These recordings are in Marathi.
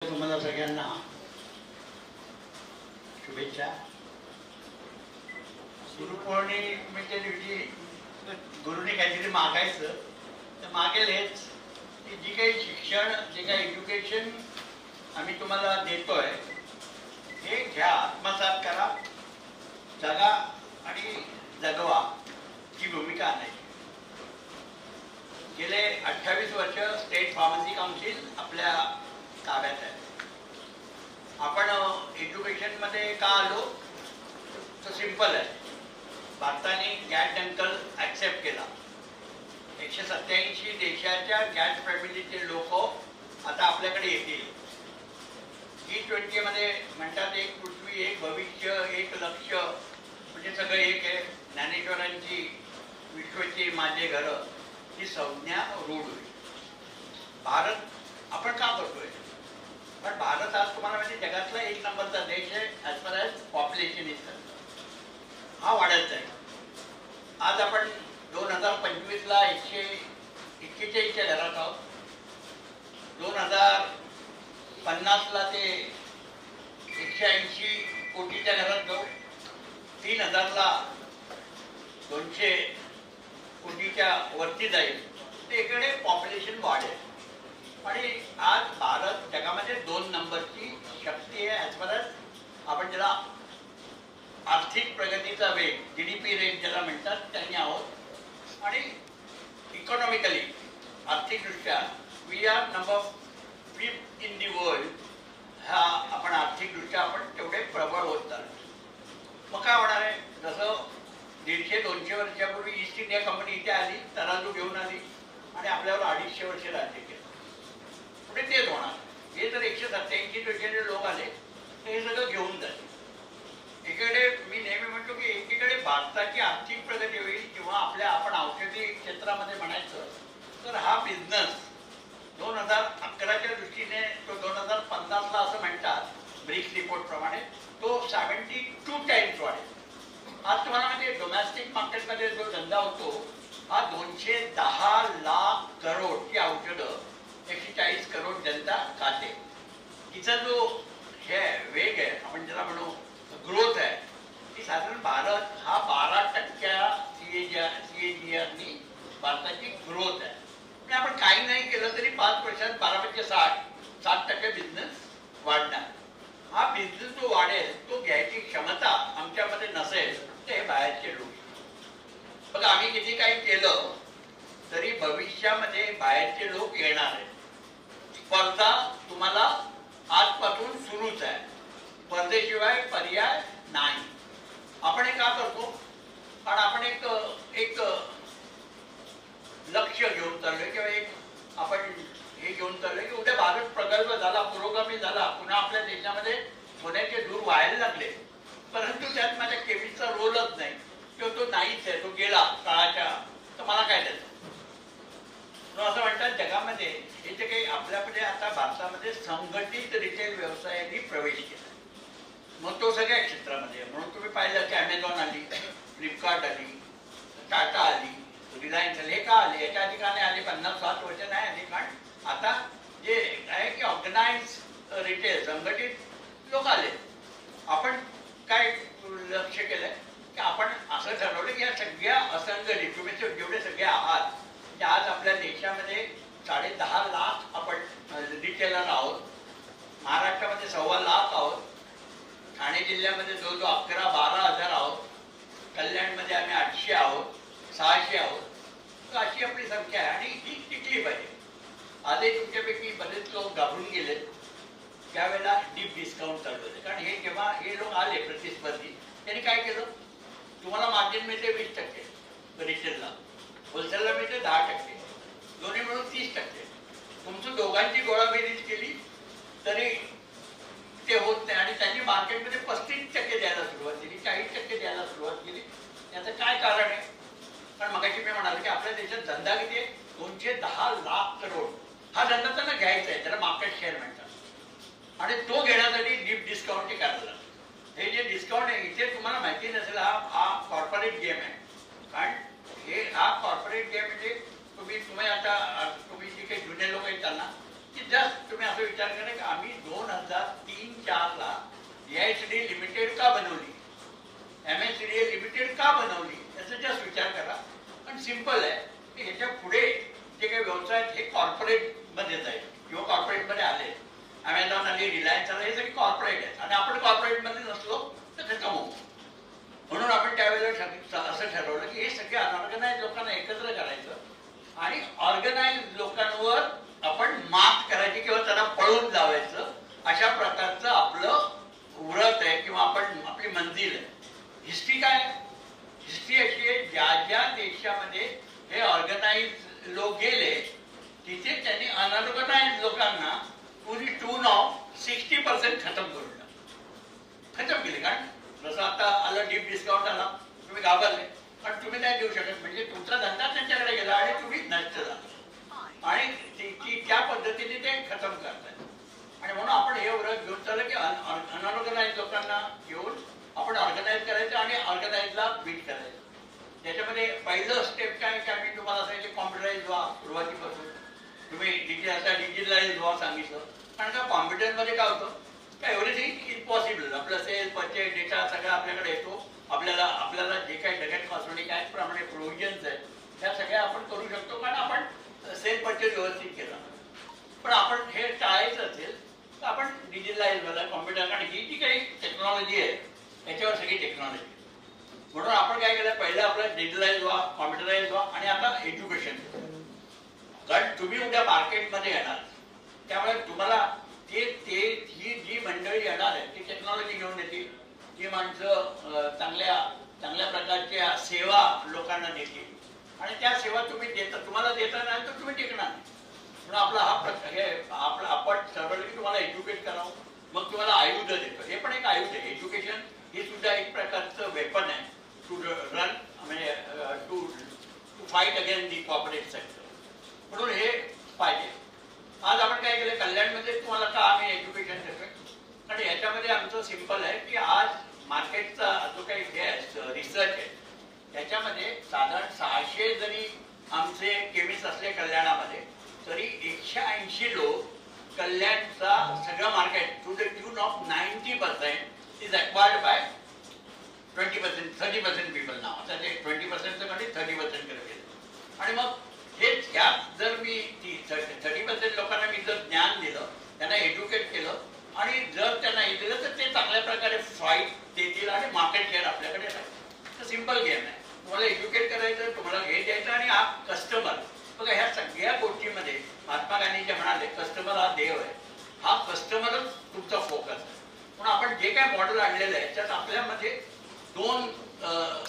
तुम्हाला सगळ्यांना शुभेच्छा. गुरुपौर्णिमेच्या दिवशी गुरुने काहीतरी मागायचं तर मागेल हेच की जी काही शिक्षण, जे काही एज्युकेशन आम्ही तुम्हाला देतोय हे घ्या, आत्मसात करा, जगा आणि जगवा ही भूमिका आणायची. गेले 28 वर्ष स्टेट फार्मसी काउन्सिल आपल्या ताब्यात आहे. आपण एज्युकेशन मध्ये का आलो तर सिंपल आहे. भारताने गॅट अंकल ऍक्सेप्ट केला. 187 देशाच्या गॅट फॅमिलीचे लोक आता आपल्याकडे येतील. G20 मध्ये म्हणतात एक पृथ्वी, एक भविष्य, एक लक्ष्य, म्हणजे सगळं एक आहे. ज्ञानेश्वरांची विश्वची माझे घर ही संज्ञा रूढ होईल. भारत आपण का करतोय? पण भारत आज तुम्हाला माहिती जगातला 1 नंबरचा देश आहे as per as population is concern. हा वाढत जाईल. आज आपण 2025ला 141च्या घरात आहोत. 2050ला ते 180 कोटीच्या घरात जाऊ. 3000ला 200 कोटीच्या वरती जाईल. ते इकडे पॉप्युलेशन वाढेल आणि आज भारत जगामध्ये 2 नंबरची शक्ती आहे ॲज पर ॲज आपण ज्याला आर्थिक प्रगतीचा वेग, GDP रेट ज्याला म्हणतात त्यांनी आहोत. आणि इकॉनॉमिकली आर्थिकदृष्ट्या we are number 5 in the world. हा आपण आर्थिकदृष्ट्या आपण तेवढे प्रबळ होत चाललो. मग काय होणार आहे? जसं 150-200 वर्षापूर्वी ईस्ट इंडिया कंपनी इथे आली, तराजू घेऊन आली आणि आपल्यावर 250 वर्ष राज्य केलं. पुढे तेच होणार. हे जर 187 लोक आले तर हे सगळं घेऊन जाईल. एकीकडे मी नेहमी म्हणतो की एकीकडे भारताची आर्थिक प्रगती होईल किंवा आपल्या आपण औषधी क्षेत्रामध्ये म्हणायचं तर हा बिझनेस 2011च्या दृष्टीने तो 2050ला असं म्हणतात ब्रिक्स रिपोर्ट प्रमाणे तो 72 टाइम्स वाढेल. आज तुम्हाला म्हणजे डोमेस्टिक मार्केटमध्ये जो धंदा होतो हा 210 लाख करोड ही औषधं 140 करोड जनता खाते. तिचा जो हे वेग आहे आपण ज्याला म्हणू ग्रोथ आहे ती साधारण भारत हा 12% CAGRनी भारताची ग्रोथ आहे. म्हणजे आपण काही नाही केलं तरी 5 वर्षात 12×60 बिझनेस वाढणार. हा बिझनेस जो वाढेल तो घ्यायची क्षमता आमच्यामध्ये नसेल तर हे बाहेरचे लोक. बघा आम्ही किती काही केलं तरी भविष्यामध्ये बाहेरचे लोक येणार आहेत. स्पर्धा तुम्हाला आजपासून सुरूच आहे. स्पर्धेशिवाय पर्याय नाही. आपण हे का करतो? कारण आपण एक लक्ष घेऊन चाललोय किंवा एक आपण हे घेऊन चाललोय की उद्या भारत प्रगल्भ झाला, पुरोगामी झाला, पुन्हा आपल्या देशामध्ये सोन्याचे धूर व्हायला लागले, परंतु त्यात माझ्या केमिस्टचा रोलच नाही किंवा तो नाहीच आहे, तो गेला काळाच्या, तर मला काय त्याचं? असं म्हणतात जगामध्ये हे जे काही आपल्याकडे आता भारतामध्ये संघटित रिटेल व्यवसायाने प्रवेश केला. मग तो सगळ्या क्षेत्रामध्ये. म्हणून तुम्ही पाहिलं की अमेझॉन आली, फ्लिपकार्ट आली, टाटा आली, रिलायन्स आली. हे का आले? याच्या आधी का नाही आले? 50-60 वर्ष नाही आली. कारण आता जे आहे की ऑर्गनाइज रिटेल संघटित लोक आले. आपण काय लक्ष केलंय की आपण असं ठरवलं की या सगळ्या असंघटित तुम्ही जेवढे सगळे आहात ते आज आपल्या देशामध्ये 10.5 लाख आपण रिटेलर आहोत. महाराष्ट्रामध्ये 1.25 लाख आहोत. ठाणे जिल्ह्यामध्ये जवळजवळ 11-12 हजार आहोत. कल्याणमध्ये आम्ही 800 आहोत, 600 आहोत. तर अशी आपली संख्या आहे आणि ही टिकली पाहिजे. आजही तुमच्यापैकी बरेच लोक घाबरून गेले त्यावेळेला डीप डिस्काउंट चालू होते. कारण हे जेव्हा हे लोक आले प्रतिस्पर्धी त्यांनी काय केलं? तुम्हाला मार्जिन मिळते 20% रिटेलला, होलसेलला मिळते 10%, दोन्ही मिळून 30%. तुमचं दोघांची गोळाबेरीज केली तरी ते होत नाही आणि त्यांनी मार्केटमध्ये 35% द्यायला सुरुवात केली, 40% द्यायला सुरुवात केली. याचं काय कारण आहे? कारण मगाशी मी म्हणाले की आपल्या देशात धंदा किती आहे? 210 लाख करोड. हा धंदा त्यांना घ्यायचा आहे, त्याला मार्केट शेअर म्हणतात आणि तो घेण्यासाठी डीप डिस्काउंट करायला. हे जे डिस्काउंट आहे इथे तुम्हाला माहिती नसेल हा कॉर्पोरेट गेम आहे. कारण हा कॉर्पोरेट गेम म्हणजे तुम्ही आता तुम्ही जे काही जुने लोक येतात ना की जस्ट तुम्ही असं विचार करा की आम्ही 2003-04 ला AICD लिमिटेड का बनवली, MSCDL लिमिटेड का बनवली, याचा जस्ट विचार करा. पण सिंपल आहे की ह्याच्या पुढे जे काही व्यवसाय आहेत हे कॉर्पोरेट मध्ये जाईल किंवा कॉर्पोरेट मध्ये आले. अमेझॉन आली, रिलायन्स आला, हे सगळे कॉर्पोरेट आहेत आणि आपण कॉर्पोरेट मध्ये नसलो तर खतम होऊ. म्हणून आपण त्यावेळेला असं ठरवलं की हे सगळे अनऑर्गनाइज लोकांना एकत्र करायचं आणि ऑर्गनाइज लोकांवर आपण मात करायची किंवा त्यांना पळवून लावायचं. अशा प्रकारचं आपलं व्रत आहे किंवा आपण आपली मंजिल आहे. हिस्ट्री काय? हिस्ट्री अशी आहे, ज्या ज्या देशामध्ये हे ऑर्गनाइज लोक गेले तिथे त्यांनी अनऑर्गनाइज लोकांना टून ऑफ 60% खतम करून खतम केले. कारण जसं आता आलं डीप डिस्काउंट आला, तुम्ही घाबरले कारण तुम्ही नाही देऊ शकत, म्हणजे तुमचा धंदा त्यांच्याकडे गेला आणि तुम्ही नष्ट झाला आणि त्या पद्धतीने ते खतम करतात. आणि म्हणून आपण हे व्रत घेऊन चाललं की अनऑर्गनाइज लोकांना घेऊन आपण ऑर्गनाइज करायचं आणि ऑर्गनाइजला बीट करायचं. त्याच्यामध्ये पहिलं स्टेप काय की आम्ही तुम्हाला सांगितलं कॉम्प्युटराइज व्हा. सुरुवातीपासून तुम्ही डिजिटलाइज व्हा सांगितलं. कारण का कॉम्प्युटरमध्ये काय होतं का एव्हरीथिंग इम्पॉसिबल. आपलं सेल परचेस डेटा सगळा आपल्याकडे येतो. आपल्याला जे काही डगेट पासवर्ड त्याचप्रमाणे प्रोव्हिजन्स आहेत त्या सगळ्या आपण करू शकतो कारण आपण सेल परचेस व्यवस्थित केला. पण आपण हे टाळायचं असेल तर आपण डिजिटलाइज व्हायला कॉम्प्युटर, कारण ही जी काही टेक्नॉलॉजी आहे याच्यावर सगळी टेक्नॉलॉजी. म्हणून आपण काय केलं, पहिलं आपलं डिजिटलाइज व्हा, कॉम्प्युटराइज व्हा आणि आता एज्युकेशन. कारण तुम्ही उद्या मार्केटमध्ये येणार त्यामुळे तुम्हाला ही जी मंडळी येणार आहे ती टेक्नॉलॉजी घेऊन येतील. ती माणसं चांगल्या प्रकारच्या सेवा लोकांना देतील आणि त्या सेवा तुम्ही तुम्हाला देता नाही तर तुम्ही टिकणार नाही. म्हणून आपला आपण ठरवलं की तुम्हाला एज्युकेट करावं, मग तुम्हाला आयुध देतो. हे पण एक आयुध आहे. एज्युकेशन हे सुद्धा एक प्रकारचं वेपन आहे टू रन, म्हणजे to fight against the corporate sector. म्हणून हे पाहिजे. आज आपण काय केलं कल्याणमध्ये तुम्हाला का आम्ही एज्युकेशन देतोय, कारण याच्यामध्ये आमचं सिंपल आहे की आज मार्केटचा जो काही हे रिसर्च आहे त्याच्यामध्ये साधारण 600 जरी आमचे केमिस्ट असले कल्याणामध्ये तरी 180 लोक कल्याणचा सगळं market to the tune of 90% is acquired by 30% people नाव. आता ते 20% कडे 30% कडे गेले. आणि मग हेच यात जर मी 30% लोकांना मी जर ज्ञान दिलं, त्यांना एज्युकेट केलं आणि जर त्यांना हे दिलं तर ते चांगल्या प्रकारे फाईट देतील आणि मार्केट शेअर आपल्याकडे राहील. तर सिंपल गेम आहे. तुम्हाला एज्युकेट करायचं, तुम्हाला हे द्यायचं आणि हा कस्टमर. बघा ह्या सगळ्या गोष्टीमध्ये महात्मा गांधी जे म्हणाले कस्टमर हा देव आहे. हा कस्टमरच तुमचा फोकस आहे. म्हणून आपण जे काय मॉडेल आणलेलं आहे त्यात आपल्यामध्ये 2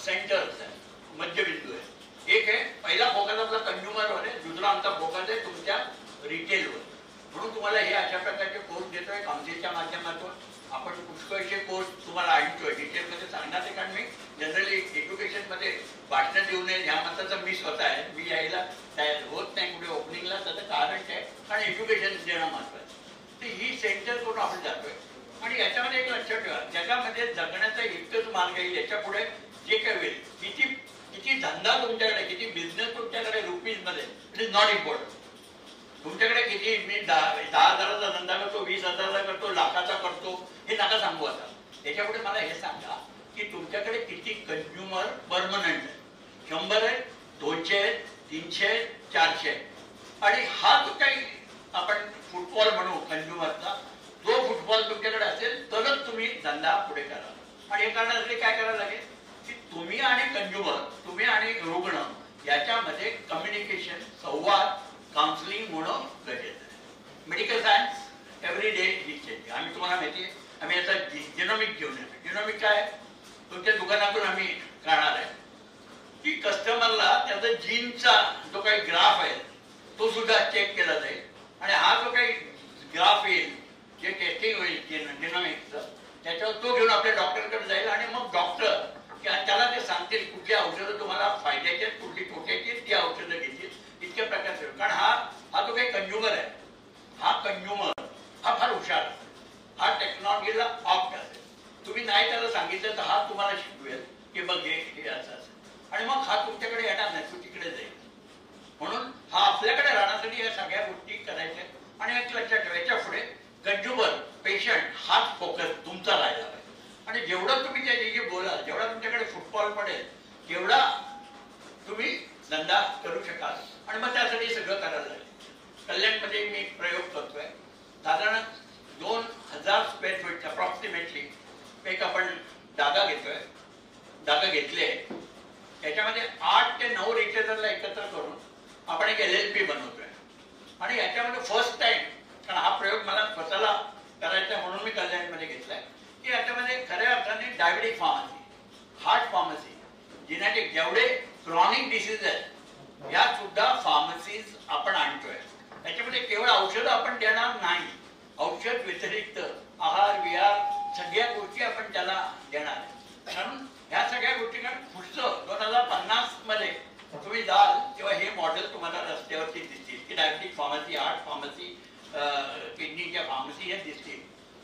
सेंटर्स आहेत, मध्यबिंदू आहे. एक आहे पहिला फोकस आपला कंझ्युमरवर आहे, दुसरा आमचा फोकस आहे तुमच्या रिटेलवर. म्हणून तुम्हाला हे अशा प्रकारचे कोर्स देतोय काउन्सिलच्या माध्यमातून. आपण पुष्कळचे कोर्स तुम्हाला आणतोय डिटेलमध्ये सांगणार आहे. कारण मी जनरली एज्युकेशनमध्ये भाषण देऊ नये ह्या मताचा मी स्वतः आहे. मी यायला तयार होत नाही कुठे ओपनिंगला, त्याचं कारण काय कारण एज्युकेशन देणं महत्वाचं. तर ही सेंटर करून आपण जातोय. आणि याच्यामध्ये एक लक्षात ठेवा, जगामध्ये जगण्याचा एकच मार्ग येईल. याच्या पुढे जे काही होईल, किती धंदा तुमच्याकडे, किती बिझनेस तुमच्याकडे रुपीज मध्ये, इट इज नॉट इम्पॉर्टंट. तुमच्याकडे किती, मी 10,000चा धंदा करतो, 20,000चा करतो, लाखाचा करतो, हे नका सांगू. आता त्याच्या पुढे मला हे सांगा की तुमच्याकडे किती कंझ्युमर परमनंट आहे. 100 आहेत, 200 आहेत, 300 आहेत, 400 आहेत. आणि हा जो काही आपण फुटबॉल म्हणू कंझ्युमरचा, जो फुटबॉल तुमच्याकडे असेल तरच तुम्ही धंदा पुढे करा. आणि हे करण्यासाठी काय करायला लागेल की तुम्ही आणि कंझ्युमर, तुम्ही आणि रुग्ण याच्यामध्ये कम्युनिकेशन, संवाद, काउन्सिलिंग होणं गरजेचं आहे. मेडिकल सायन्स एव्हरी डे ही चेंज. आम्ही तुम्हाला माहिती आहे आम्ही याचा जिनोमिक घेऊन येतो. जिनोमिक काय तुमच्या दुकानातून आम्ही काढणार आहे की कस्टमरला त्याचा जीनचा जो काही ग्राफ आहे तो सुद्धा चेक केला जाईल. आणि हा जो काही ग्राफ येईल, जे टेस्टिंग होईल जिनोमिकचं, त्याच्यावर तो घेऊन आपल्या डॉक्टरकडे जाईल आणि मग डॉक्टर त्याला ते सांगतील कुठली औषधं तुम्हाला फायद्याची आहेत, कुठली तोट्याची ती औषधं घेतील. इतक्या प्रकारचे. कारण हा जो काही कंझ्युमर आहे, हा कंझ्युमर हा फार हुशार आहे. हा टेक्नॉलॉजीला ऑप्ट असेल. तुम्ही नाही त्याला सांगितलं तर हा तुम्हाला शिकवेल की बघ हे असं असेल. आणि मग हा तुमच्याकडे येणार नाही, तो तिकडे जाईल. म्हणून हा आपल्याकडे राहण्यासाठी या सगळ्या गोष्टी करायच्या. आणि एक लक्षात ठेवा, याच्या पुढे कंझ्युमर पेशंट हाच फोकस तुमचा राहिला पाहिजे. आणि जेवढं तुम्ही त्याच्याशी बोलाल, जेवढा तुमच्याकडे फुटबॉल पडेल, तेवढा तुम्ही धंदा करू शकाल. आणि मग त्यासाठी सगळं करायला लागेल. कल्याणमध्ये मी एक प्रयोग करतोय. साधारण 2000 स्क्वेअर फीट अप्रॉक्सिमेटली एक आपण जागा घेतोय, जागा घेतली आहे. याच्यामध्ये 8 ते 9 रिटेलरला एकत्र करून आपण एक LLP बनवतोय. आणि याच्यामध्ये फर्स्ट टाइम, कारण हा प्रयोग मला स्वतःला करायचा म्हणून मी कल्याणमध्ये घेतलाय, की याच्यामध्ये खऱ्या अर्थाने diabetic pharmacy, heart pharmacy, genetic, जेवढे क्रॉनिक डिसीज आहेत या सुद्धा फार्मसीज आपण आणतोय. त्याच्यामध्ये केवळ औषध आपण देणार नाही, औषध व्यतिरिक्त आहार विहार सगळ्या गोष्टी आपण त्याला देणार. कारण ह्या सगळ्या गोष्टींना पुढचं 2050 मध्ये तुम्ही जाल तेव्हा हे मॉडेल तुम्हाला रस्त्यावरती दिसतील, की डायबिटिक फार्मसी, हार्ट फार्मसी, किडनीच्या फार्मसी हे दिसतील.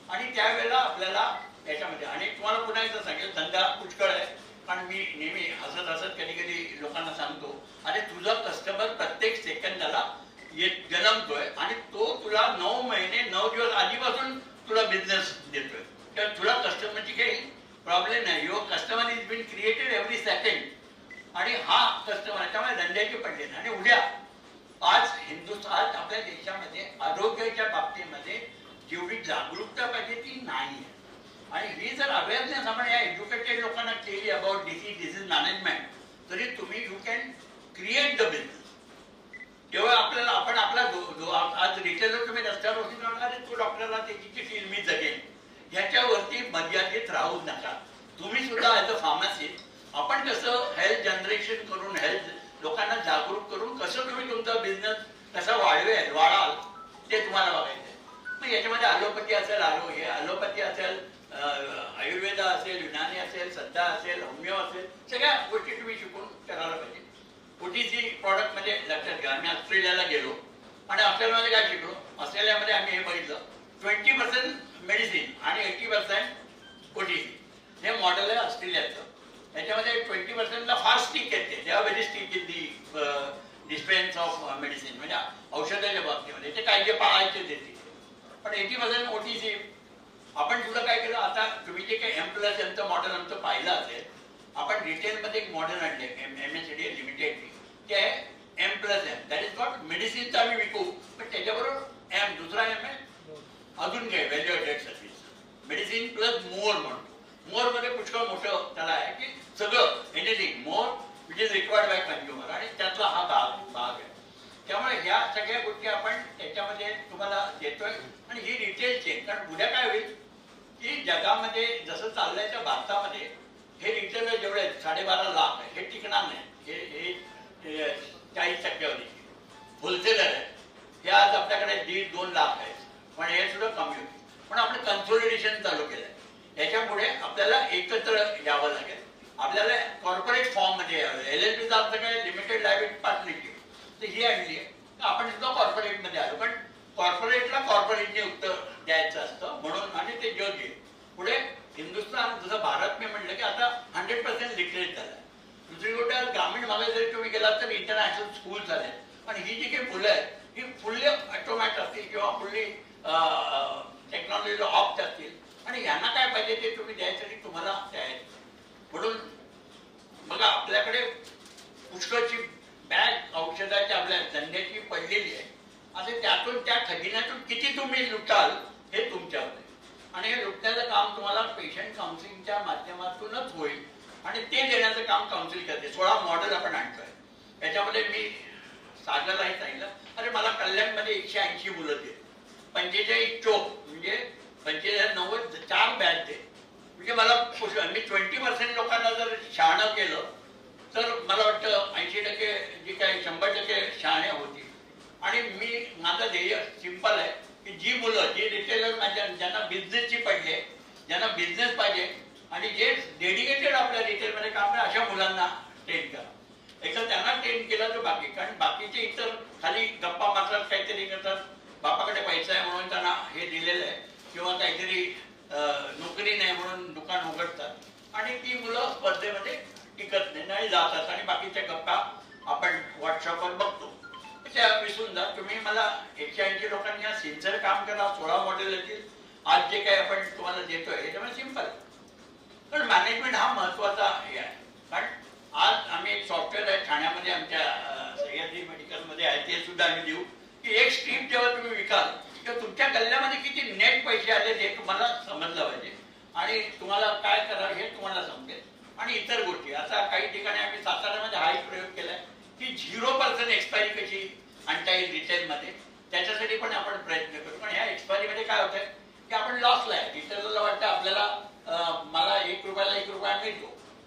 आणि त्यावेळेला आपल्याला याच्यामध्ये, आणि तुम्हाला पुन्हा एकदा सांगेल, धंदा पुष्कळ आहे. कारण मी नेहमी हसत हसत कधी कधी लोकांना सांगतो, अरे तुझा कस्टमर प्रत्येक सेकंदाला जन्मतोय आणि तो तुला 9 महिने 9 दिवस आधीपासून तुला बिझनेस देतोय. तर तुला कस्टमरची काही प्रॉब्लेम नाही. Your customer is been created every second. आणि हा कस्टमर त्यामुळे धंद्याची पडले. आणि उद्या आज हिंदुस्थान, आपल्या देशामध्ये आरोग्याच्या बाबतीमध्ये जेवढी जागरूकता पाहिजे ती नाही आहे. आणि ही जर अवेअरनेस आपण या एज्युकेटेड लोकांना केली अबाउट डिसीज मॅनेजमेंट, तरी तुम्ही you can create the business. तेव्हा आपल्याला आपण आपला आज रिटेलर तुम्ही रस्त्यावर होती म्हणणार, अरे तो डॉक्टरला त्याची चिठ्ठी मी जगेन, ह्याच्यावरती मर्यादित राहू नका. तुम्ही सुद्धा ऍज अ फार्मसिस्ट आपण कसं हेल्थ जनरेशन करून, हेल्थ लोकांना जागरूक करून कसं तुम्ही तुमचा बिझनेस कसा वाढाल ते तुम्हाला बघायचं आहे. मग याच्यामध्ये ॲलोपॅथी असेल, ॲलोपॅथी असेल, आयुर्वेद असेल, युनानी असेल, सध्या असेल, होमिओ असेल, सगळ्या गोष्टी तुम्ही शिकून करायला पाहिजे. OTC प्रॉडक्ट मध्ये लक्षात घ्या, आम्ही ऑस्ट्रेलियाला गेलो आणि ऑस्ट्रेलियामध्ये काय शिकलो, ऑस्ट्रेलियामध्ये आम्ही हे बघितलं 20% मेडिसिन आणि 80% OTC हे मॉडेल आहे ऑस्ट्रेलियाचं. त्याच्यामध्ये 20%ला फार स्टिक येते, तेव्हा very stick in the dispense of medicine, म्हणजे औषधाच्या बाबतीमध्ये ते काय जे पाळायचे देते. पण 80% OTC. आपण सुद्धा काय केलं, आता तुम्ही जे काही M+M मॉडेल आमचं पाहिलं असेल, आपण रिटेलमध्ये एक मॉडेल आणले MSCDL लिमिटेड, ते आहे M+M. दॅट इज नॉट मेडिसिनचा आम्ही विकू, पण त्याच्याबरोबर M, दुसरा M आहे अजून काय, value added service, medicine plus मोर म्हणतो. मोर मध्ये पुष्कळ मोठं त्याला आहे की सगळं anything more which is required by consumer, आणि त्याचा हा भाग आहे. त्यामुळे ह्या सगळ्या गोष्टी आपण त्याच्यामध्ये तुम्हाला देतोय. आणि ही रिटेल चेन, कारण उद्या काय होईल की जगामध्ये जसं चाललंय त्या भारतामध्ये हे रिटेलर जेवढे आहेत 12.5 लाख आहे, हे टिकणार नाही. हे 40% होलसेलर आहे, हे आज आपल्याकडे 1.5-2 लाख आहेत, पण हे सुद्धा कमी होते. पण आपण कन्सोलिडेशन चालू केलंय. याच्यापुढे आपल्याला एकत्र यावं लागेल, आपल्याला कॉर्पोरेट फॉर्म मध्ये यावं. LLPचा अर्थ काय, लिमिटेड लायबिलिटी पार्टनरशिप, तर ही आणली आहे. आपण सुद्धा कॉर्पोरेट मध्ये आलो, पण कॉर्पोरेटला कॉर्पोरेटने उत्तर द्यायचं असतं म्हणून, आणि ते जग आहे. पुढे हिंदुस्थान, जसं भारत मी म्हटलं की आता 100% लिटरेट झालं. दुसरी गोष्ट, ग्रामीण भागात जरी तुम्ही गेलात तर इंटरनॅशनल स्कूल झाले. आणि ही जी काही मुलं आहेत ही फुल्ली ऑटोमॅट असतील किंवा फुल्ली टेक्नॉलॉजीला ऑप्ट असतील, आणि यांना काय पाहिजे ते तुम्ही द्यायसाठी तुम्हाला द्यायचं. म्हणून बघा, आपल्याकडे पुष्कळची बॅग औषधाच्या आपल्या धंद्याची पडलेली आहे. असे त्यातून, त्या खजिन्यातून किती तुम्ही लुटाल हे तुमच्यावर आहे. आणि हे लुटण्याचं काम तुम्हाला पेशंट काउन्सिलिंगच्या माध्यमातूनच होईल, आणि ते देण्याचं काम काउन्सिल करते. 16 मॉडेल आपण आणतोय. त्याच्यामध्ये मी सागरलाही सांगितलं, अरे मला कल्याणमध्ये 180 मुलं दे, 45 चोक म्हणजे 45-90 4 बॅच दे. म्हणजे मला मी 20% लोकांना जर शहाणं केलं तर मला वाटतं 80% जी काही 100% शहाणे होतील. आणि मी, माझं ध्येय सिंपल आहे की जी मुलं, जी रिटेलर माझ्या, ज्यांना बिझनेसची पडले, ज्यांना बिझनेस पाहिजे आणि जे डेडिकेटेड आपल्या रिटेलमध्ये काम करा, अशा मुलांना ट्रेन करा. एकतर त्यांना ट्रेन केलं तर बाकी, कारण बाकीचे इतर खाली गप्पा मारतात, काहीतरी करतात, बापाकडे पैसा आहे म्हणून त्यांना हे दिलेलं आहे, किंवा काहीतरी नोकरी नाही म्हणून दुकान उघडतात, आणि ती मुलं स्पर्धेमध्ये टिकत नाही जातात, आणि बाकीच्या गप्पा आपण व्हॉट्सअपवर बघतो. त्या विसरून जा. तुम्ही मला 180 लोकांनी सिन्सिअर काम करा, 16 मॉडेल येतील. आज जे काही आपण तुम्हाला देतोय त्याच्यामुळे सिंपल. पण मॅनेजमेंट हा महत्वाचा हे आहे. कारण आज आम्ही एक सॉफ्टवेअर आहे ठाण्यामध्ये आमच्या सह्याद्री मेडिकलमध्ये आहे, ते सुद्धा आम्ही देऊ की एक स्ट्रीप जेव्हा तुम्ही विकाल तेव्हा तुमच्या गल्ल्यामध्ये किती नेट पैसे आले हे तुम्हाला समजलं पाहिजे आणि तुम्हाला काय करावं हे तुम्हाला समजेल. आणि इतर गोष्टी आता काही ठिकाणी आम्ही साताऱ्यामध्ये हा एक प्रयोग केलाय की 0% एक्सपायरी कशी आणता येईल रिटेलमध्ये, त्याच्यासाठी पण आपण प्रयत्न करू. पण ह्या एक्सपायरीमध्ये काय होतंय की आपण लॉसला आहे. रिटेलरला वाटतं आपल्याला मला 1 रुपयाला 1 रुपया मिळतो,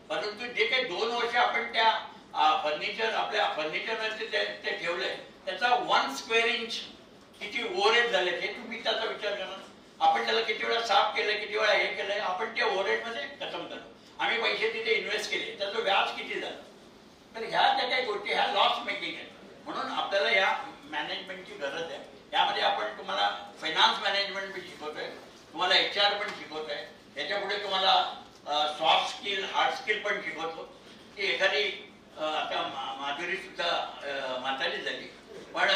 परंतु जे काही 2 वर्ष आपण त्या फर्निचर आपल्या फर्निचरमध्ये ते ठेवलंय त्याचा 1 स्क्वेअर इंच किती ओव्हरहेड झाले हे तुम्ही त्याचा विचार करा. आपण त्याला किती वेळा साफ केलं, किती वेळा हे केलंय, आपण त्या ओव्हरहेडमध्ये खतम करतो. आम्ही पैसे तिथे इन्व्हेस्ट केले, त्याचं व्याज किती झालं. तर ह्या ज्या काही गोष्टी ह्या लॉस मेकिंग आहेत. म्हणून आपल्याला या मॅनेजमेंटची गरज आहे. यामध्ये आपण तुम्हाला फायनान्स मॅनेजमेंट बी शिकवतोय, तुम्हाला HR पण शिकवतोय, याच्यापुढे तुम्हाला सॉफ्ट स्किल हार्ड स्किल पण शिकवतो. की एखादी आता माधुरी सुद्धा म्हातारी झाली, पण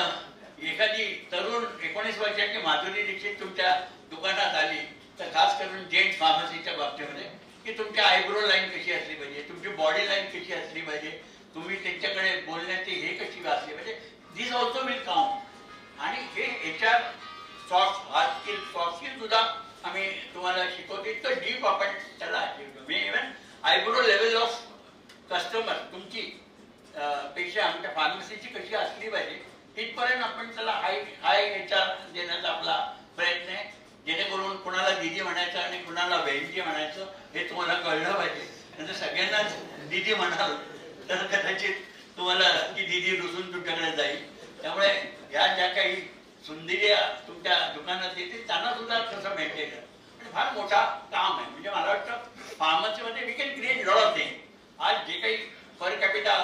एखादी तरुण 19 वर्षाची माधुरी दीक्षित तुमच्या दुकानात आली तर खास करून जेंट्स फार्मसीच्या बाबतीमध्ये की तुमची आयब्रो लाईन कशी असली पाहिजे, तुमची बॉडी लाईन कशी असली पाहिजे, तुम्ही त्यांच्याकडे बोलण्याची हे कशी असली पाहिजे, दिस ऑल्सो विल काउंट. आणि हे HR सॉफ्ट स्किल सुद्धा आम्ही तुम्हाला शिकवतो. इतकं डीप आपण त्याला even eyebrow level of customer तुमची पेक्षा आमच्या फार्मसीची कशी असली पाहिजे तिथपर्यंत आपण त्याला हाय HR देण्याचा आपला प्रयत्न आहे. जेणेकरून कुणाला दिदी म्हणायचं आणि कुणाला बहिणजी म्हणायचं हे तुम्हाला कळलं पाहिजे. नंतर सगळ्यांनाच दिदी म्हणाल तर कदाचित तुम्हाला ती दिदी रुसून तुमच्याकडे जाईल. त्यामुळे ह्या ज्या काही सुंदर्या तुमच्या दुकानात येतील त्यांना सुद्धा तसं मेंटेन करा. आणि फार मोठा काम आहे. म्हणजे मला वाटतं फार्मसीमध्ये we can create lot of thing. आज जे काही पर कॅपिटा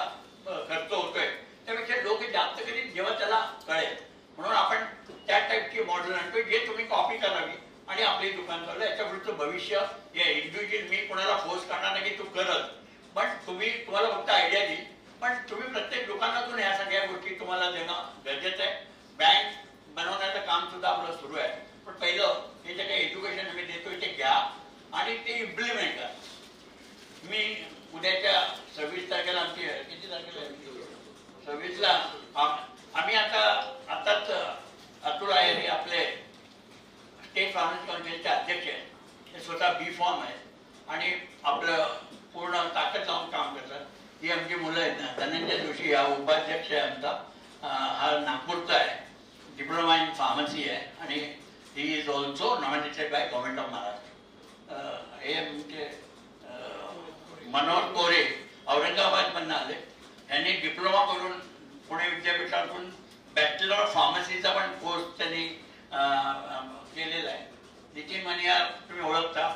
खर्च होतोय त्यापेक्षा लोक जास्त करीत जेव्हा त्याला कळेल म्हणून आपण त्या टाईपची मॉडेल आणतोय जे तुम्ही कॉपी करावी आणि आपले दुकान चालू. याच्या पुढचं भविष्य हे इंडिव्हिज्युअल मी कोणाला फोर्स करणार नाही की तू करत, पण तुम्हाला फक्त आयडिया देईल. पण तुम्ही प्रत्येक दुकानातून ह्या सगळ्या गोष्टी तुम्हाला देणं गरजेचं आहे. बँक बनवण्याचं काम सुद्धा आपलं सुरू आहे. पण पहिलं हे जे काही एज्युकेशन आम्ही देतोय ते घ्या आणि ते इम्प्लिमेंट करा. मी उद्याच्या 26 तारखेला आमची किती तारखेला 26ला आम्ही आताच अतुल आहे हे आपले स्टेट फार्मसी काउन्सिलचे अध्यक्ष आहेत. ते स्वतः B.Pharm आहेत आणि आपलं पूर्ण ताकद लावून काम करतात. ही आमची मुलं आहेत ना. धनंजय जोशी हा उपाध्यक्ष आहे आमचा, हा नागपूरचा आहे, डिप्लोमा इन फार्मसी आहे आणि he is also nominated by government of Maharashtra. हे आमचे मनोहर कोरे औरंगाबाद मधून आले. यांनी डिप्लोमा करून पुणे विद्यापीठातून बॅचलर ऑफ फार्मसीचा पण कोर्स त्यांनी केलेला आहे. नितीन मनियार तुम्ही ओळखता,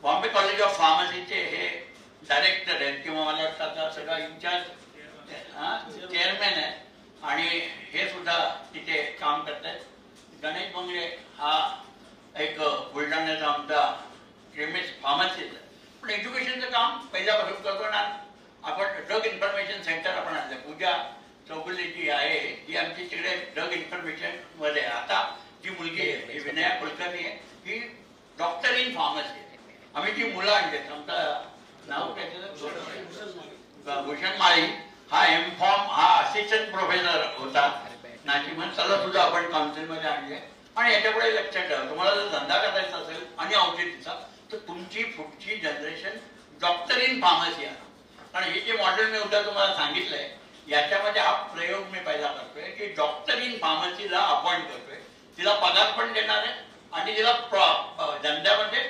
बॉम्बे कॉलेज ऑफ फार्मसीचे हे डायरेक्टर आहेत किंवा मला वाटतं आता सगळा इन्चार्ज चेअरमॅन आहे आणि हे सुद्धा तिथे काम करत आहेत. गणेश बंगळे हा एक बुलढाण्याचा आमचा केमिस्ट फार्मसिस्ट आहे. पण एज्युकेशनचं काम पहिल्यापासून करतो ना. आपण ड्रग इन्फॉर्मेशन सेंटर आपण आणलं. पूजा चौगुले जी आहे ही आमची तिकडे ड्रग इन्फॉर्मेशन मध्ये. आता जी मुलगी आहे ही विनया कुलकर्णी आहे, ही डॉक्टर इन फार्मसी आहे. आम्ही जी मुलं आणलेत, आमचं नाव काय भूषण माळी हा M.Pharm हा असिस्टंट प्रोफेसर होता नाशिक मध्ये. त्याला सुद्धा आपण काउन्सिलमध्ये आणले. आणि याच्यापुढे लक्षात ठेवा, तुम्हाला जर धंदा करायचा असेल आणि औषधीचा तर तुमची पुढची जनरेशन डॉक्टर इन फार्मसी आहे. कारण हे जे मॉडेल मी उद्या तुम्हाला सांगितलंय याच्यामध्ये हा प्रयोग मी पहिला करतोय की डॉक्टर इन फार्मसीला अपॉइंट करतोय. तिला पगार पण देणार आहे आणि तिला धंद्यामध्ये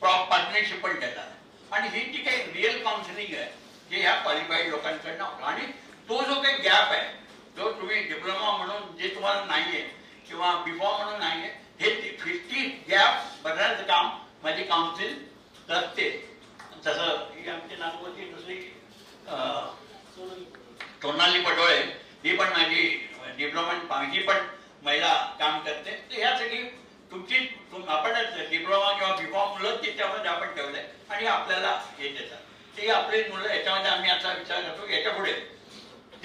पार्टनरशिप पण देणार आहे. आणि ही जी काही रिअल काउन्सिलिंग आहे जे ह्या क्वालिफाईड लोकांकडनं होतं. आणि तो जो काही गॅप आहे जो तुम्ही डिप्लोमा म्हणून जे तुम्हाला नाहीये किंवा B.Pharm म्हणून नाहीये, हे 50 गॅप भरण्याचं काम माझी काउन्सिल करते. तसं ही आमची नागपूरची दुसरी सोनाली पटोळे ही पण माझी डिप्लोमा ही पण महिला काम करते. तर ह्या सगळी तुमची आपणच डिप्लोमा किंवा B.Pharm मुलं त्याच्यामध्ये आपण ठेवलंय आणि आपल्याला हे देतात. ते आपली मुलं याच्यामध्ये आम्ही असा विचार करतो की याच्या पुढे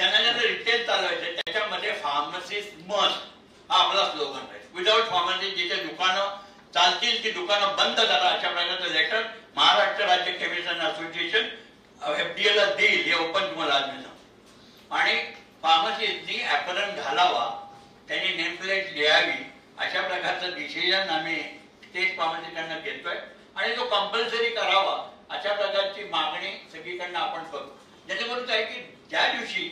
ज्यांना ज्यांना रिटेल चालवायचं त्याच्यामध्ये फार्मसिस्ट मस्ट हा आपला स्लोगन आहे. विदाउट फार्मसिस्ट जिथे दुकानं चालतील ती दुकानं बंद करा अशा प्रकारचं लेटर महाराष्ट्र राज्य केमिस्ट असोसिएशन FDA ला देईल हे ओपन तुम्हाला आज मी सांगतो. आणि फार्मसिस्टनी ॲप्रन घालावा, त्यांनी नेमप्लेट लिहावी अशा प्रकारचं डिसिजन आम्ही स्टेट फार्मसिस्टांना घेतोय आणि तो कंपल्सरी करावा अशा प्रकारची मागणी सगळीकडनं आपण करू. जेणेकरून काय की ज्या दिवशी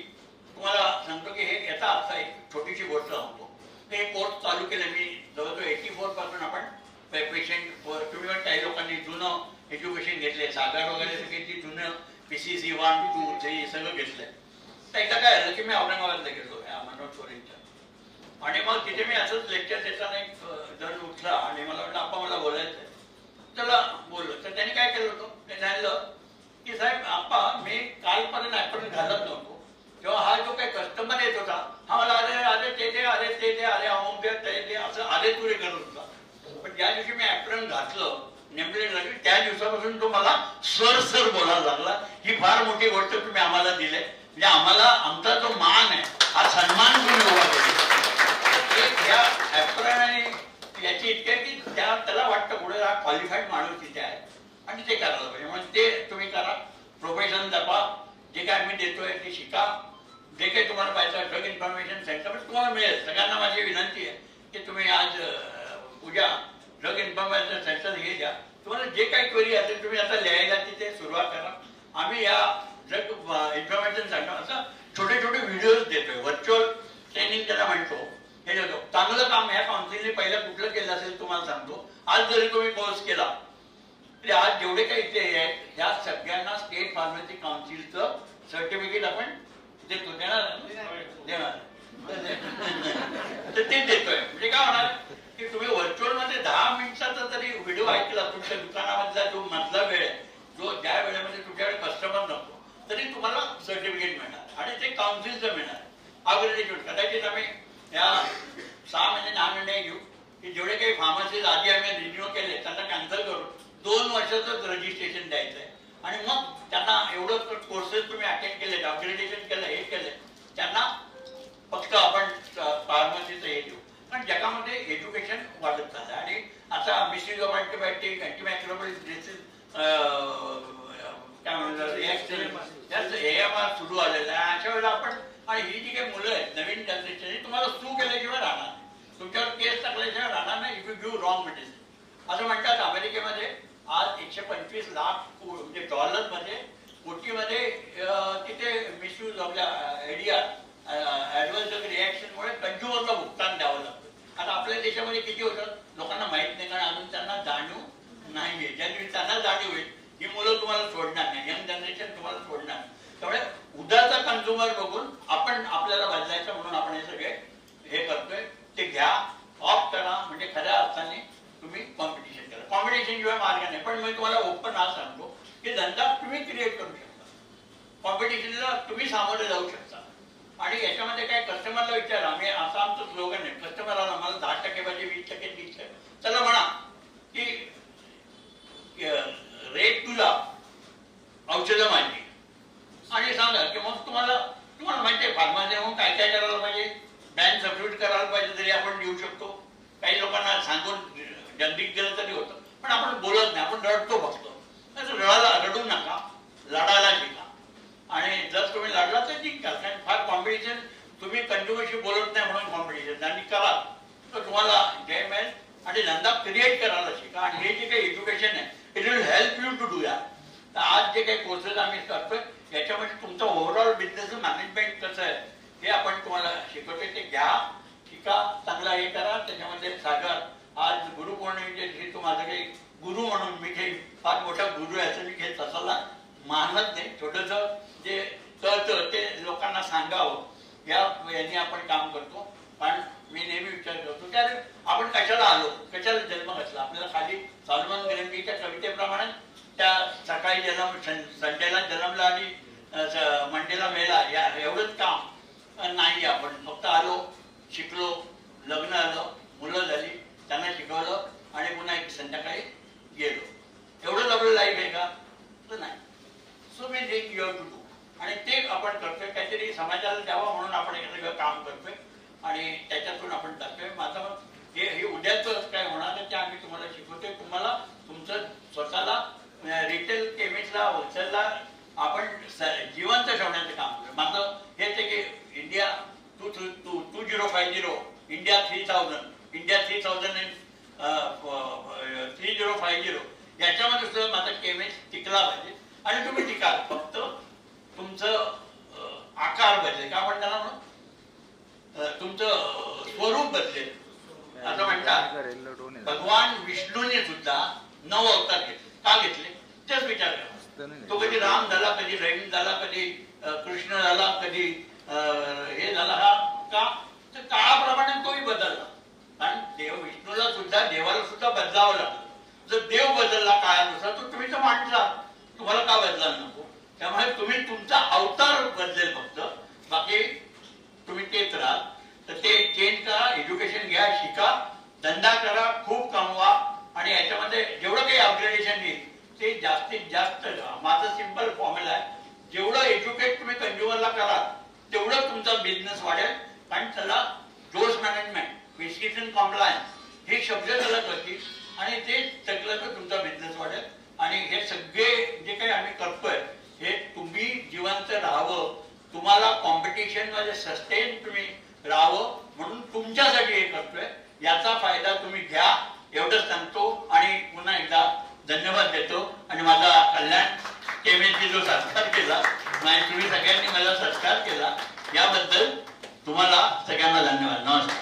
तुम्हाला सांगतो की हे याचा अर्थ एक छोटीशी गोष्ट सांगतो. हे कोर्स चालू केले मी जवळजवळ 84 पासून आपण पेशंट तुम्ही काही लोकांनी जुनं एज्युकेशन घेतले सागर वगैरे सगळी जुनं PCC 1, 2, 3 सगळं घेतलंय. तर एकदा काय झालं की मी औरंगाबादला गेलो मनोज सोरेंच्या आणि मग तिथे मी असंच लेक्चर देताना एक जण उठला आणि मला वाटलं आप्पा मला बोलायचंय. चला बोललो. तर त्यांनी काय केलं होतं ते सांगितलं की साहेब आप्पा मी कालपर्यंत ॲप्रन घालत नव्हतो. तेव्हा हा जो काही कस्टमर येत होता हा मला अरे ते अरे अमुक ते असं आले तुरे करत होता. पण ज्या दिवशी मी ॲप्रन घातलं नेमप्लेट लागली त्या दिवसापासून तो मला सर बोलायला लागला. ही फार मोठी गोष्ट तुम्ही आम्हाला दिली. म्हणजे आम्हाला आमचा जो मान आहे हा सन्मान तुम्ही उभा केला. या ॲप्रन आणि याची इतके की त्याला वाटतं पुढे हा क्वालिफाईड माणूस तिथे आहे आणि ते करायला पाहिजे. म्हणून ते तुम्ही करा. प्रोफेशन जपा. जे काय आम्ही देतोय ते शिका. जे काही तुम्हाला पाहिजे ड्रग इन्फॉर्मेशन सेंटर तुम्हाला मिळेल. सगळ्यांना माझी विनंती आहे की तुम्ही आज उद्या ड्रग इन्फॉर्मेशन सेंटर हे द्या. तुम्हाला जे काही क्वेरी असेल तुम्ही आता लिहायला तिथे सुरुवात करा. आम्ही या ड्रग इन्फॉर्मेशन सेंटर असं छोटे छोटे व्हिडिओज देतोय. व्हर्च्युअल ट्रेनिंग त्याला म्हणतो हे देतो. चांगलं काम ह्या काउन्सिलने पहिलं कुठलं केलं असेल तुम्हाला सांगतो. आज जरी तुम्ही कोर्स केला तरी आज जेवढे काही इथे आहेत ह्या सगळ्यांना स्टेट फार्मसी काउन्सिलचं सर्टिफिकेट आपण देतो. देणार तर ते देतोय. म्हणजे काय होणार की तुम्ही व्हर्च्युअल मध्ये 10 मिनिटाचा तरी व्हिडिओ ऐकला तुमच्या दुकानामधला जो मधला वेळ आहे जो ज्या वेळेमध्ये तुमच्याकडे कस्टमर नसतो तरी तुम्हाला सर्टिफिकेट मिळणार आणि ते काउन्सिलचं मिळणार. अग्रेडिट कदाचित आम्ही या 6 महिने 9 निर्णय घेऊ की जेवढे काही फार्मसीज आधी आम्ही रिन्यू केले त्यांना कॅन्सल करून 2 वर्षाचंच रजिस्ट्रेशन द्यायचंय आणि मग त्यांना एवढं कोर्सेस तुम्ही अटेंड केले अपग्रेडेशन केलं हे केले त्यांना फक्त आपण फार्मसीचं हे देऊ. पण जगामध्ये एज्युकेशन वाढत चाललं आणि आता misuse of antibiotic antimicrobial disease काय म्हणतात AMR सुरू आलेलं आहे. अशा वेळेला आपण आणि ही जी काही मुलं आहेत नवीन जनरेशन तुम्हाला सू केल्याशिवाय राहणार तुमच्यावर केस टाकल्याशिवाय राहणार नाही. If you give wrong medicine असं म्हणतात. अमेरिकेमध्ये आज 125 लाख म्हणजे डॉलरमध्ये कोटीमध्ये तिथे मिसयूज आपल्या ADR ऍडव्हर्स रिॲक्शनमुळे कंझ्युमरला भुगतान द्यावं लागतं. आता आपल्या देशामध्ये किती होतं लोकांना माहित नाही कारण अजून त्यांना जाणीव नाहीये. ज्या दिवशी त्यांना जाणीव होईल ही मुलं तुम्हाला सोडणार नाही. यंग जनरेशन तुम्हाला सोडणार. त्यामुळे उद्याचा कंझ्युमर बघून आपण आपल्याला बदलायचं म्हणून आपण हे सगळे हे करतोय. ते घ्या ऑफ करा म्हणजे खऱ्या अर्थाने तुम्ही कॉम्पिटिशन करा. कॉम्पिटिशन शिवाय मार्ग नाही. पण मी तुम्हाला ओपन आज सांगतो की धंदा तुम्ही क्रिएट करू शकता. कॉम्पिटिशनला तुम्ही सामोरे जाऊ शकता आणि याच्यामध्ये काय कस्टमरला विचारा. आम्ही असं आमचं स्लोगन आहे कस्टमरला मला 10% पाहिजे 20% 30% चला म्हणा की रेट तुला औषधं माझी आणि सांगा की मग तुम्हाला माहिती आहे फार्मसी म्हणून काय काय करायला पाहिजे. बँक सबस्टिट्यूट करायला पाहिजे तरी आपण देऊ शकतो. काही लोकांना सांगून जनरिक दिलं तरी होतं पण आपण बोलत नाही. आपण रडतो फक्त. रडू नका. लढायला शिका आणि जर तुम्ही लढला तर जिंकाल. कारण फार कॉम्पिटिशन तुम्ही कंझ्युमरशी बोलत नाही म्हणून कॉम्पिटिशन आणि करा तर तुम्हाला जय मिळेल आणि धंदा क्रिएट करायला शिका. आणि हे जे काही एज्युकेशन आहे it will help you to do that. तर आज जे काही कोर्सेस आम्ही करतोय याच्यामध्ये तुमचं ओव्हरऑल बिझनेस मॅनेजमेंट कसं आहे हे आपण तुम्हाला शिकवतोय. ते घ्या शिका चांगला हे करा. त्याच्यामध्ये सागर आज गुरुपौर्णिमेच्या दिवशी तू माझं काही गुरु म्हणून मी काही फार मोठा गुरु आहे असं मी घेत असाला मानत नाही. छोटंसं जे कळतं ते लोकांना सांगावं यांनी आपण काम करतो. पण मी नेहमी विचार करतो की अरे आपण कशाला आलो कशाला जन्म घातला. आपल्याला खाली सॉलोमन ग्रंथीच्या कवितेप्रमाणे त्या सकाळी संडेला जन्मला आणि मंडेला मेला या एवढंच काम नाही. आपण फक्त आलो शिकलो लग्न आलं मुलं झाली त्यांना शिकवलं आणि पुन्हा एक संध्याकाळी गेलो. एवढंच आपलं लाईफ आहे का तर नाही. सो मी think you have to do आणि ते आपण करतोय, काहीतरी समाजाला द्यावं म्हणून आपण हे सगळं काम करतोय आणि त्याच्यातून आपण जातोय. माझं मग हे उद्याच काय होणार आहे ते आम्ही तुम्हाला शिकवतोय. तुम्हाला तुमचं स्वतःला रिटेल केमिस्टला होलसेलला आपण जिवंत ठेवण्याचं काम करतोय. माझं हेच आहे की इंडिया 2050, इंडिया 3000, इंडिया 3050 याच्यामध्ये सुद्धा माझा केमिस्ट टिकला पाहिजे आणि तुम्ही टिकाल. फक्त तुमचं आकार बदलेल, का म्हणताना म्हणून तुमचं स्वरूप बदलेल. असं म्हणतात भगवान विष्णूने सुद्धा 9 अवतार घेतले. का घेतले तेच विचार करा. तो कधी राम झाला, कधी रहीम झाला, कधी कृष्ण झाला, कधी हे झाला. हा का तर काळाप्रमाणे तोही बदलला. कारण देव विष्णूला सुद्धा, देवाला सुद्धा बदलावं लागलं. जर देव बदलला काळानुसार तर तुम्ही तर माणसा, तुम्हाला का बदलायला नको. त्यामुळे तुम्ही तुमचा अवतार बदलेल फक्त, बाकी तुम्ही तेच राहाल. तर ते चेंज करा, एज्युकेशन घ्या, शिका, धंदा करा, खूप कमवा आणि याच्यामध्ये जेवढं काही अपग्रेडेशन येईल ते जास्तीत जास्त. माझा सिंपल फॉर्म्युला आहे, जेवढं एज्युकेट तुम्ही कंझ्युमरला कराल तेवढं तुमचा बिझनेस वाढेल. कारण त्याला जोश मॅनेजमेंट, प्रिस्क्रिप्शन कॉम्प्लायन्स हे शब्द त्याला करतील आणि ते सगळं तर तुमचा बिझनेस वाढेल. आणि हे सगळे जे काही आम्ही करतोय हे तुम्ही जिवंत राहावं, तुम्हाला कॉम्पिटिशन मध्ये सस्टेन तुम्ही राहावं म्हणून तुमच्यासाठी हे करतोय. याचा फायदा तुम्ही घ्या एवढंच सांगतो आणि पुन्हा एकदा धन्यवाद देतो. आणि माझा कल्याण केमिस्टने जो सत्कार केला, तुम्ही सगळ्यांनी मला सत्कार केला याबद्दल तुम्हाला सगळ्यांना धन्यवाद. नमस्कार.